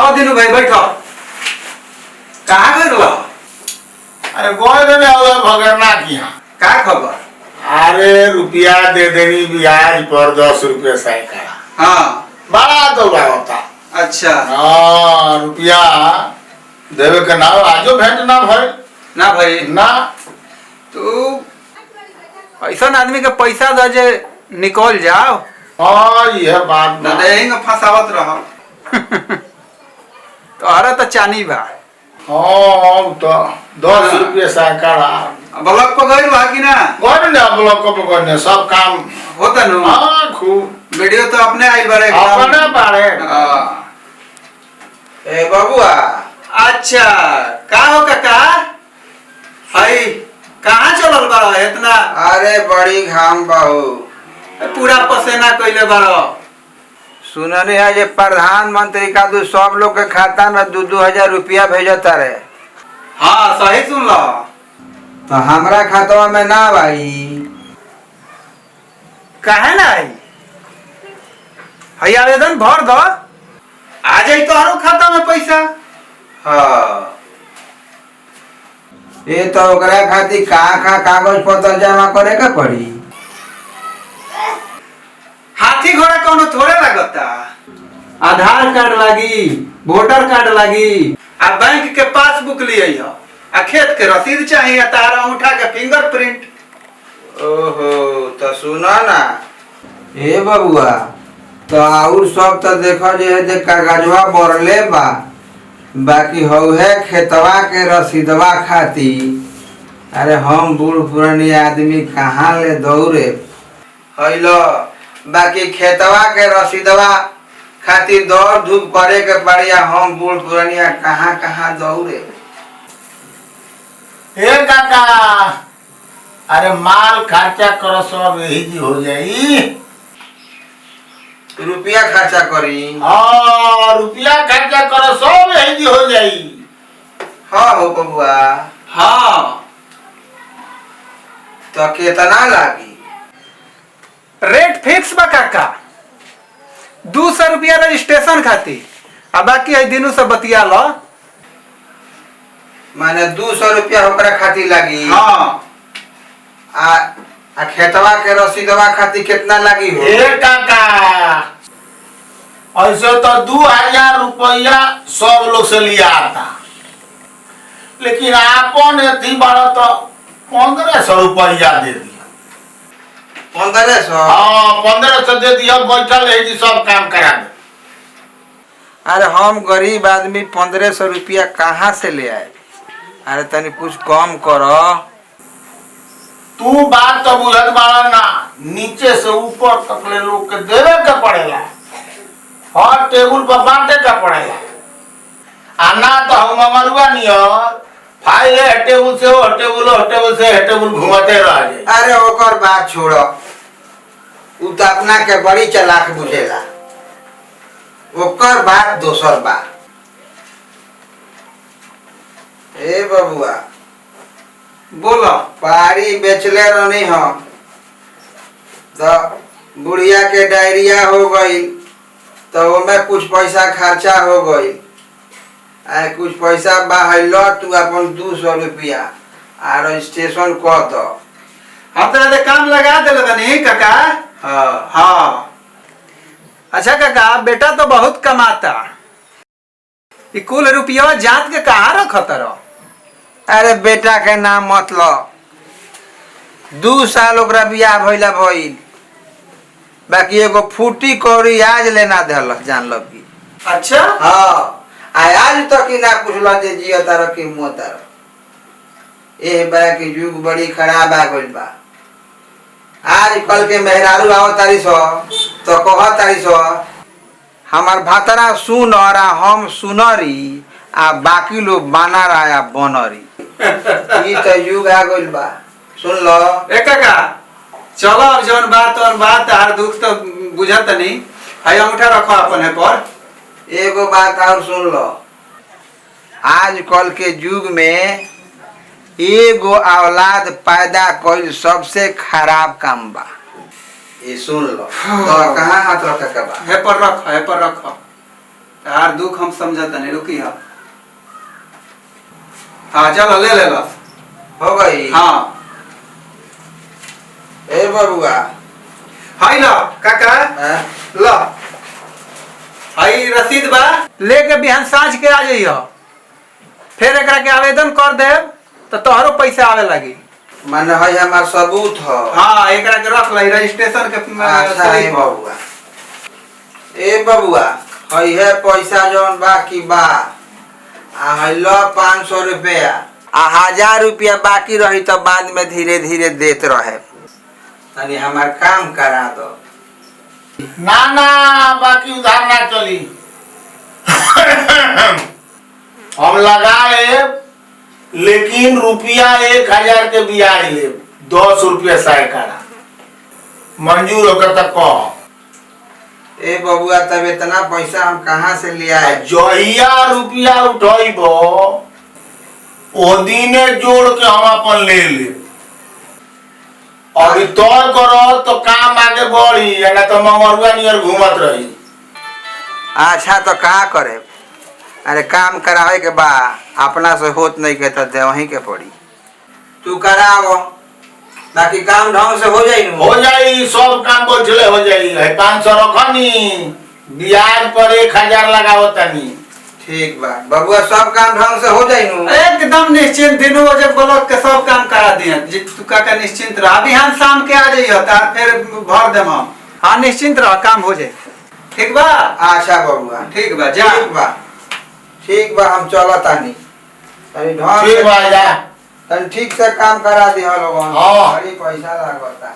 आओ दिनू भाई बैठो। कहाँ गए रहो? अरे गोए ने भगरना किया का खबर? अरे रुपया दे देनी ब्याज पर 10 रुपये सैकड़ा। हाँ बड़ा तो होता। अच्छा हाँ रुपया देवे के ना आजो भेंट ना भर ना भाई ना तू ऐसा आदमी के पैसा दे जे निकल जाओ। हाँ यह बात ना देंगे फंसावत रहो। तो अरे तो चानी बा। हाँ तो 10 रुपये सैकड़ा ब्लॉक पर गई बा कि ना? गोए ने ब्लॉक को पकड़ने सब काम होता नु। हाँ खूब वीडियो तो अपने आई बारे अपने बारे। ए बबुआ अच्छा का हो काका? हाय कहाँ चलल बारो इतना? अरे बड़ी घाम बाहू पूरा पसेना कइले बारो। सुनने है जे प्रधानमंत्री का सब लोग के खाता में 2-2 हजार रुपया भेजता रहे। हाँ सही सुन लो। तो हमरा खाता में ना भाई काहे ना आई? हाय आवेदन भर दो आ जाई तोहरो खाता में पैसा। हाँ ये तो ओकरा खातिर का कागज पत्र जमा करे के पड़ी। हाथी घोड़ा कोनो थोड़े लगता। आधार कार्ड लागी, वोटर कार्ड लागी, आ बैंक के पासबुक लिए हो, आ खेत के रसीद चाहिए, तारा अंगूठा के फिंगरप्रिंट। ओहो तो सुना ना ए बबुआ तो और सब तो देखो जे कागजवा बरले बा बाकी हौ है खेतवा के रसीदवा खाती। अरे हम बूढ़ पुरानी आदमी कहाँ ले दौड़े हैलो बाकी खेतवा के रसीदवा खातिर दौड़ धूप करे के पड़िया। हम बूढ़ पुरानिया कहाँ दौड़े। ए काका अरे माल खर्चा करो सब यही जी हो जाई। रुपया खर्चा करी। हाँ रुपया खर्चा करो सब यही जी हो जाई। हाँ हो बबुआ हाँ तो कितना लागी? रेट फिक्स बा काका। 200 रुपया रजिस्ट्रेशन खातिर, आ बाकी है दिनों से बतिया लो। माने 200 रुपया ओकरा खातिर लागी। हाँ आ खेतवा के रसीदवा खातिर कितना लागी हो? ए काका ऐसे तो 2000 रुपया सब लोग से लिया था लेकिन आपन अथी बड़ा तो 1500 रुपया दे दिया। 1500? हाँ 1500 दे दिया बैठल है जी सब काम करा दे। अरे हम गरीब आदमी 1500 रुपया कहाँ से ले आए? अरे तनी कुछ कम करो। तू बात तो बुझत बाड़ा ना नीचे से ऊपर तक ले लोग के देवे के पड़ेला। हर टेबुल पर बांटे का पड़ेला। आ ना तो हम ममरुआ नियर फाइल है टेबुल से वो टेबुल घुमाते रह जाए। अरे ओकर बात छोड़ो उ तो अपना के बड़ी चालाक बुझेला। ओकर बात दोसर बा। ए बबुआ बोलो। पहाड़ी बेचले रहनी हम तो बुढ़िया के डायरिया हो गई तो ओमे कुछ पैसा खर्चा हो गई। कुछ पैसा बहाइलो तू अपन 200 रुपया आ रजिस्ट्रेशन कर दो। हम तो काम लगा दिले बनी काका। हाँ हाँ अच्छा काका बेटा तो बहुत कमाता। ई कुल रुपया जात के कहाँ रखत रहो? अरे बेटा के नाम मतलब 2 साल ओकरा बियाह भइला भइल बाकी एगो फूटी कौड़ी आज लेना देल जान लो की। अच्छा हाँ आज तक ही ना पूछल जे जियो तार की मुँह तार। ए बा की युग बड़ी खराब आ गइल बा। आज कल के मेहरारू आओ तारी सो तो कह तारी सो हमार भातरा सुन और हम सुनरी आ बाकी लोग बाना रहा बनरी। ई तो युग आ गइल बा सुन लो। ए काका चलो अब जौन बात तार दुख तो बुझत नहीं। हाय अंगूठा रखो अपन है पर। एगो बात और सुन लो आजकल के युग में एगो औलाद पैदा कईल सबसे खराब काम बा। ये सुन लो तो कहाँ हाथ रखे के बा? है पर रखो यार दुख हम समझता नहीं, रुकी हाँ चलो ले लो। हो गई। हाँ ए बबुआ। हाई लो काका, हैं? लो हाई रसीद बा, लेके बिहान साँझ के आ जाइयो, फिर एकरा के आवेदन कर दे तो तोहरो पैसा आवे लगी। माने है हमार सबूत हो। हाँ एकरा के रख ली रजिस्ट्रेशन के अच्छा है स्लिप हो। बबुआ। ए बबुआ है पैसा जौन बाकी बा, आ है लो 500 रुपया, आ 1000 रुपया बाकी रही तो बाद में धीरे धीरे देत रहे। तनी हमार काम करा दो। ना ना बाकी उधार ना चली। हम लगाए लेकिन रुपया 1000 के ब्याज ले, 10 रुपया सैकड़ा मंजूर होकर तक कह। ए बबुआ तब इतना पैसा हम कहाँ से ले आए? जहिया रुपया उठैबो ओ दिने जोड़ के हम अपन ले ले। अभी तय करो तो काम आगे बढ़ी, ना तो मंगरुआ नियर घूमत रही। अच्छा तो का करे? अरे काम करावे के बा, अपना से होत नहीं के तो देवही के पड़ी। तू करावो, बाकी काम ढंग से हो जाई नु। हो जाई, सब काम बैठले हो जाई। है 500 रखनी, ब्याज पर 1000 लगाओ तनी। ठीक बा बबुआ, सब काम ढंग से हो जाई नु। एकदम निश्चिंत, दिनों बजे ब्लॉक के सब काम करा दिए। तू काका निश्चिंत रह, बिहान शाम के आ जाइयो तार फिर भर देम हम। हाँ निश्चिंत रह, काम हो जाए। ठीक बा? अच्छा बबुआ ठीक बा, जा। ठीक बा हम चलत आनी। तनी ढंग ठीक से बा जा। तनी ठीक से काम करा दिया लोगन। हाँ। बड़ी पैसा लागता।